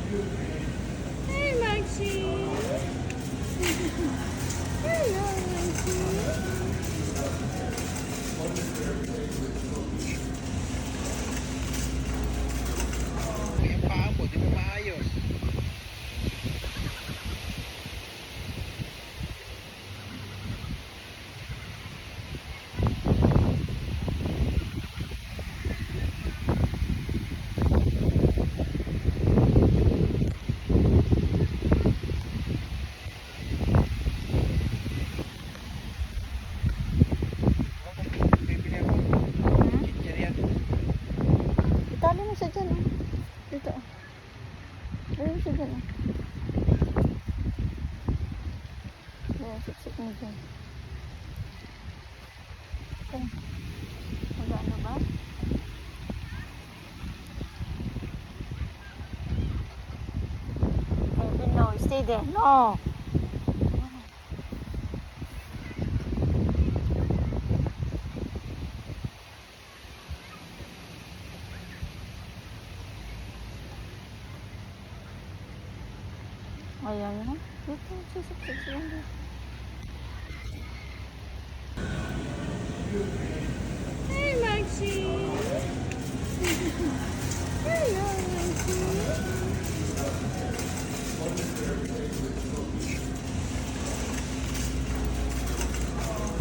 Hey, Maxie. Hello, Maxie. Yung paa mo, di mo maayos. Bibili ako. Chichirya. Itali mo siya dyan, oh. Dito, oh. Dali mo siya dyan, oh. Ayan, siksik mo dyan. Okay. Magano ba? Kevin, no. Stay there. No. Ayan na. Dito, sisiksik siya dito. Hey, Maxie. Hello, Maxie.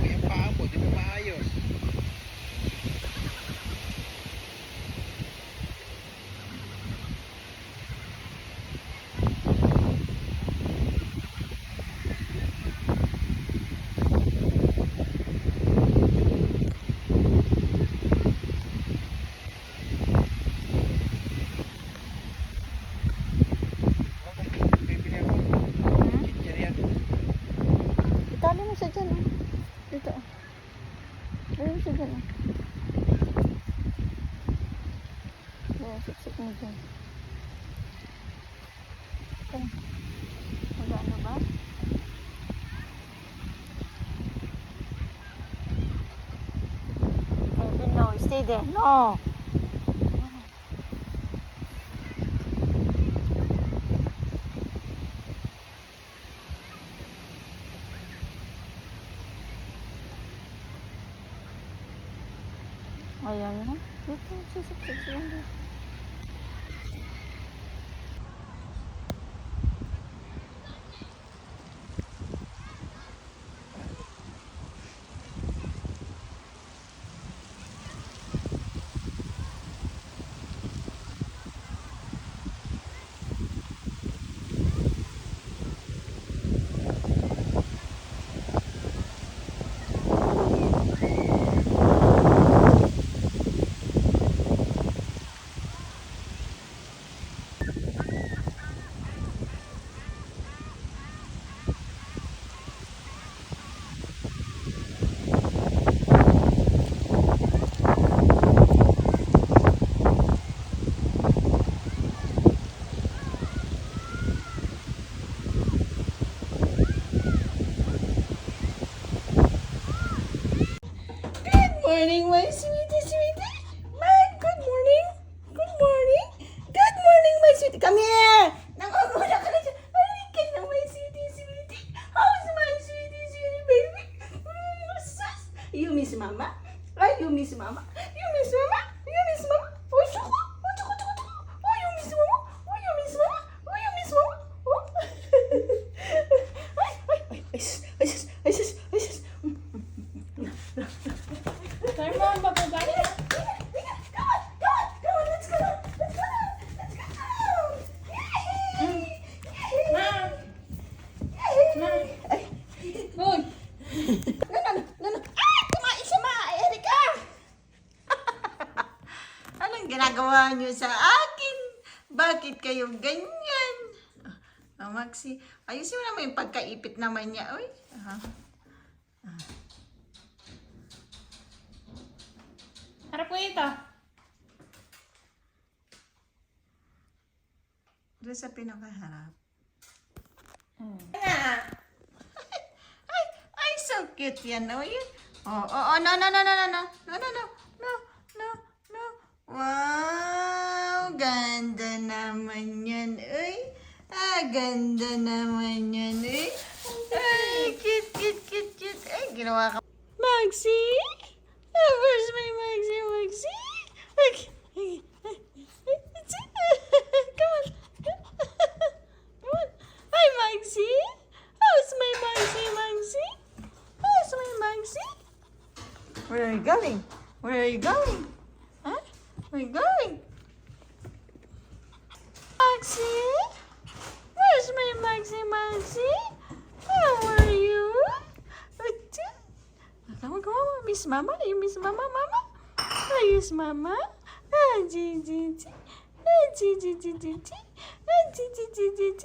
Yung paa mo, di mo maayos. Bibili ako. Chichirya. Itali mo siya dyan, oh. Dito, oh. Dali mo siya dyan, oh. Ayan, siksik mo dyan. Okay. Magano ba? Kevin, no. Stay there. No. Ayan na. Dito, sisiksik siya dito. Morning, my sweetie. Man, good morning. Good morning. Good morning, my sweetie. Come here. Nangunguna ka na dyan. Halika na, my sweetie. How's my sweetie, baby? Sus. You miss mama? Ay, you miss mama? You miss mama? You miss mama? Oh, chuko. Oh, chuko. Oh, you miss mama? Oh, you miss mama? Oh, you miss mama? Oh. Ay, sus. Carmen, bababa na. Come on, let's go. Ma'am. Ma'am. Ay, Uy. no. Ah, kumain siya, Erika. Anong ginagawa niyo sa akin? Bakit kayo ganyan? Maxie, ayusin mo naman yung pagkaipit naman niya. Uy. Harap ko ito. Doon sa pinakaharap. Nga. Ay, so cute yan. Oh, yun. No. Wow, ganda naman yan. Uy, ganda naman yan. Uy, ay, cute, cute, cute, cute. Ay, ginawa ka. Maxie? Where's my Maxie, Maxie? Okay. Come on. Come on. Hi, Maxie. How's my Maxie, Maxie? How's my Maxie? Where are you going? Where are you going? Huh? Where are you going? Maxie? Where's my Maxie, Maxie? How are you? Come on, come on. Miss Mama? You miss Mama, Mama? Yes, Mama. G, G, G. G, G, G, G, G. G, G, G, G, G.